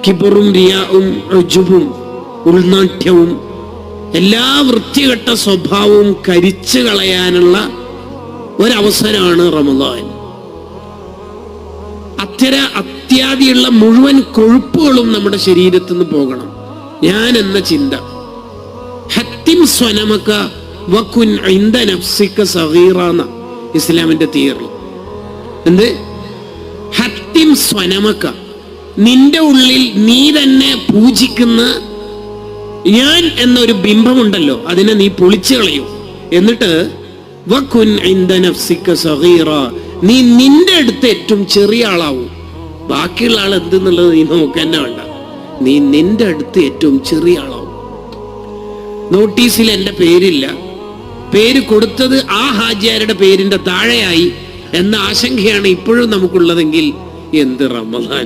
കിബറും റിയാഉം ഉജ്ബും ഉൾനാട്യവും എല്ലാ വൃത്തികെട്ട സ്വഭാവവും കരിച്ചു കളയാനുള്ള ഒരവസരമാണ് റമദാൻ. അത്യാദിയുള്ള മുഴുവൻ കൊഴുപ്പുകളും നമ്മുടെ ശരീരത്തിൽ നിന്ന് പോകണം. ഞാൻ എന്ന ചിന്ത. ഹത്തിം സ്വനമക വകുൻ ഇൻദ നഫ്സിക സഗീറന ഇസ്ലാമിന്റെ തിയറി. എന്ത്? ഹത്തിം സ്വനമക, നിന്റെ ഉള്ളിൽ നീ തന്നെ പൂജിക്കുന്ന ഞാൻ എന്നൊരു ബിംബമുണ്ടല്ലോ, അതിനെ നീ പൊളിച്ചു കളയൂ. എന്നിട്ട് വകുൻ ഇൻദ നഫ്സിക സഗീറ, നീ നിന്റെ അടുത്ത് ഏറ്റവും ചെറിയ ആളാവൂ. ബാക്കിയുള്ള ആൾ എന്തെന്നുള്ളത് നീ നോക്കുക തന്നെ വേണ്ട. നീ നിന്റെ അടുത്ത് ഏറ്റവും ചെറിയ ആളാവും. നോട്ടീസിൽ എൻ്റെ പേരില്ല, പേര് കൊടുത്തത് ആ ഹാജിയാരുടെ പേരിന്റെ താഴെയായി എന്ന ആശങ്കയാണ് ഇപ്പോഴും നമുക്കുള്ളതെങ്കിൽ എന്ത് റമദാൻ.